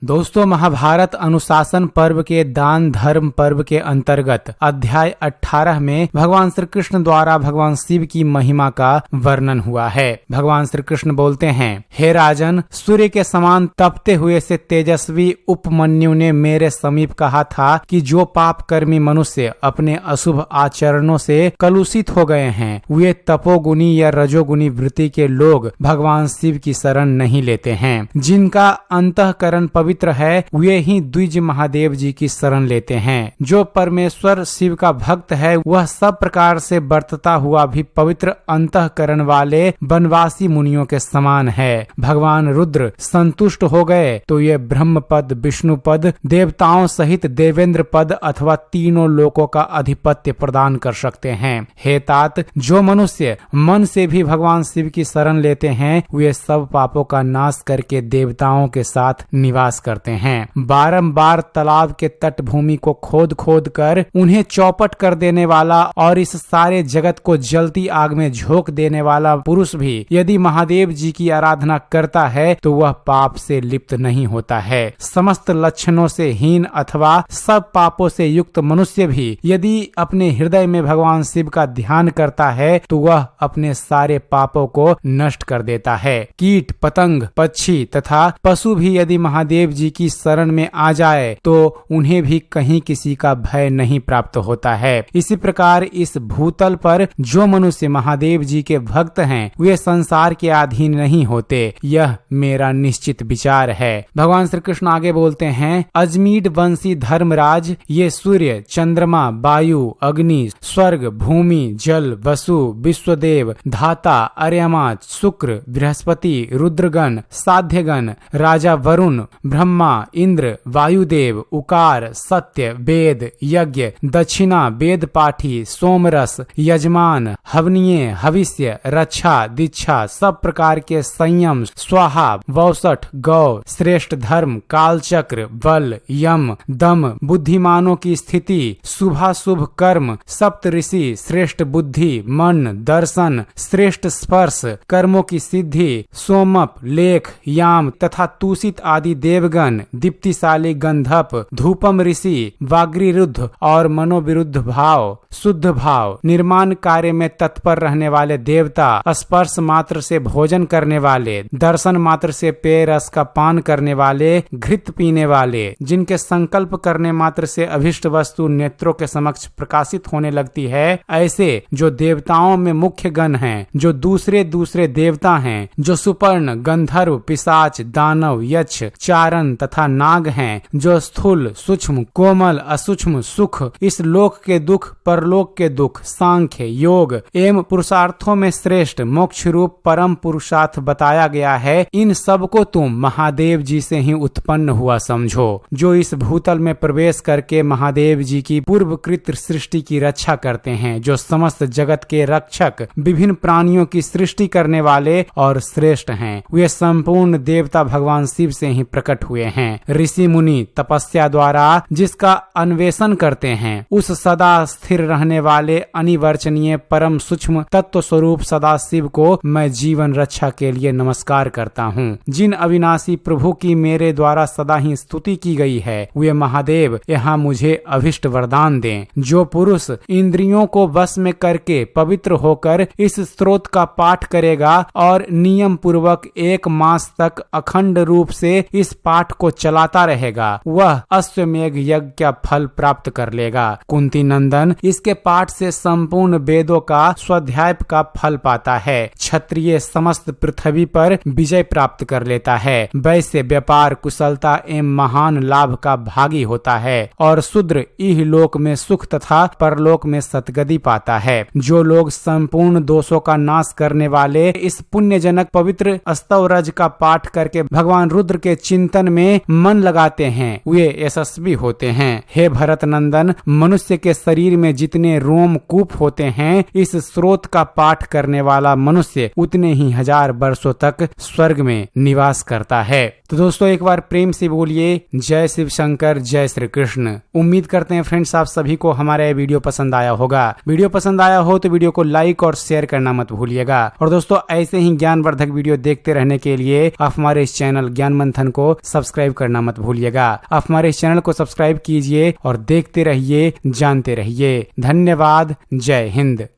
दोस्तों, महाभारत अनुशासन पर्व के दान धर्म पर्व के अंतर्गत अध्याय 18 में भगवान श्री कृष्ण द्वारा भगवान शिव की महिमा का वर्णन हुआ है। भगवान श्री कृष्ण बोलते हैं, हे राजन, सूर्य के समान तपते हुए से तेजस्वी उपमन्यु ने मेरे समीप कहा था कि जो पाप कर्मी मनुष्य अपने अशुभ आचरणों से कलुषित हो गए हैं, वे तपोगुनी या रजोगुनी वृत्ति के लोग भगवान शिव की शरण नहीं लेते हैं। जिनका अंतःकरण पवित्र है, वे ही द्विज महादेव जी की शरण लेते हैं। जो परमेश्वर शिव का भक्त है, वह सब प्रकार से बरतता हुआ भी पवित्र अंतःकरण वाले वनवासी मुनियों के समान है। भगवान रुद्र संतुष्ट हो गए तो ये ब्रह्म पद, विष्णु पद, देवताओं सहित देवेंद्र पद अथवा तीनों लोकों का अधिपत्य प्रदान कर सकते हैं। हे तात, जो मनुष्य मन से भी भगवान शिव की शरण लेते हैं, वे सब पापों का नाश करके देवताओं के साथ निवास करते हैं। बारंबार तालाब के तटभूमि को खोद खोद कर उन्हें चौपट कर देने वाला और इस सारे जगत को जलती आग में झोंक देने वाला पुरुष भी यदि महादेव जी की आराधना करता है तो वह पाप से लिप्त नहीं होता है। समस्त लक्षणों से हीन अथवा सब पापों से युक्त मनुष्य भी यदि अपने हृदय में भगवान शिव का ध्यान करता है तो वह अपने सारे पापों को नष्ट कर देता है। कीट पतंग, पक्षी तथा पशु भी यदि महादेव जी की शरण में आ जाए तो उन्हें भी कहीं किसी का भय नहीं प्राप्त होता है। इसी प्रकार इस भूतल पर जो मनुष्य महादेव जी के भक्त हैं, वे संसार के अधीन नहीं होते। यह मेरा निश्चित विचार है। भगवान श्री कृष्ण आगे बोलते हैं, अजमीड वंशी धर्मराज, ये सूर्य, चंद्रमा, वायु, अग्नि, स्वर्ग, भूमि, जल, वसु, विश्वदेव, धाता, अर्यमा, शुक्र, बृहस्पति, रुद्रगण, साध्यगण, राजा वरुण, ब्रह्मा, इंद्र, वायुदेव, उकार, सत्य, वेद, यज्ञ, दक्षिणा, वेद पाठी, सोमरस, यजमान, हवनीय, हविष्य, रक्षा, दीक्षा, सब प्रकार के संयम, स्वाहा, वौसठ, गौ, श्रेष्ठ धर्म, कालचक्र, बल, यम, दम, बुद्धिमानों की स्थिति, शुभाशुभ कर्म, सप्त ऋषि, श्रेष्ठ बुद्धि, मन, दर्शन, श्रेष्ठ स्पर्श, कर्मों की सिद्धि, सोमप, लेख, याम तथा तूषित आदि देवगण, दीप्तिशाली गंधप, धूपम ऋषि, वाग्रीरुद्ध और मनोविरुद्ध भाव, शुद्ध भाव, निर्माण कार्य में तत्पर रहने वाले देवता, स्पर्श मात्र से भोजन करने वाले, दर्शन मात्र से पेय रस का पान करने वाले, घृत पीने वाले, जिनके संकल्प करने मात्र से अभिष्ट वस्तु नेत्रों के समक्ष प्रकाशित होने लगती है, ऐसे जो देवताओं में मुख्य गण हैं, जो दूसरे दूसरे देवता हैं, जो सुपर्ण, गंधर्व, पिशाच, दानव, यक्ष, चारण तथा नाग हैं, जो स्थूल, सूक्ष्म, कोमल, असूक्ष्म सुख, इस लोक के दुख, परलोक के दुख, सांख्य, योग एवं पुरुषार्थों में श्रेष्ठ मोक्ष रूप परम पुरुषार्थ बताया गया है, इन सब को तुम महादेव जी से ही उत्पन्न हुआ समझो, जो इस भूतल में प्रवेश करके महादेव जी की पूर्वकृत सृष्टि की रक्षा करते हैं, जो समस्त जगत के रक्षक, विभिन्न प्राणियों की सृष्टि करने वाले और श्रेष्ठ हैं। वे संपूर्ण देवता भगवान शिव से ही प्रकट हुए हैं। ऋषि मुनि तपस्या द्वारा जिसका अन्वेषण करते हैं, उस सदा स्थिर रहने वाले अनिवर्चनीय परम सूक्ष्म तत्व स्वरूप सदा शिव को मैं जीवन रक्षा के लिए नमस्कार करता हूँ। जिन अविनाशी प्रभु की मेरे द्वारा सदा ही स्तुति की गई है, वे महादेव यहाँ मुझे अभिष्ट वरदान दें। जो पुरुष इंद्रियों को वश में करके पवित्र होकर इस स्तोत्र का पाठ करेगा और नियम पूर्वक 1 मास तक अखंड रूप से इस पाठ को चलाता रहेगा, वह अश्वमेघ यज्ञ का फल प्राप्त कर लेगा। कुंती नंदन, इसके पाठ से संपूर्ण वेदों का स्वाध्याय का फल पाता है। क्षत्रिय समस्त पृथ्वी पर विजय प्राप्त कर लेता है। वैश्य व्यापार कुशलता एवं महान लाभ का भागी होता है और शूद्र इहलोक में सुख तथा परलोक में सतगति पाता है। जो लोग संपूर्ण दोषों का नाश करने वाले इस पुण्यजनक पवित्र स्तवरज का पाठ करके भगवान रुद्र के चिंतन में मन लगाते हैं, वे यशस्वी होते हैं। हे भरत नंदन, मनुष्य के शरीर में जितने रोम कूप होते हैं, इस स्रोत का पाठ करने वाला मनुष्य उतने ही 1000 वर्षों तक स्वर्ग में निवास करता है। तो दोस्तों, एक बार प्रेम से बोलिए जय शिव शंकर, जय श्री कृष्ण। उम्मीद करते हैं फ्रेंड्स आप सभी को हमारा ये वीडियो पसंद आया होगा। वीडियो पसंद आया हो तो वीडियो को लाइक और शेयर करना मत भूलिएगा। और दोस्तों, ऐसे ही ज्ञानवर्धक वीडियो देखते रहने के लिए आप हमारे इस चैनल ज्ञान मंथन को सब्सक्राइब करना मत भूलिएगा। आप हमारे इस चैनल को सब्सक्राइब कीजिए और देखते रहिए, जानते रहिए। धन्यवाद। जय हिंद।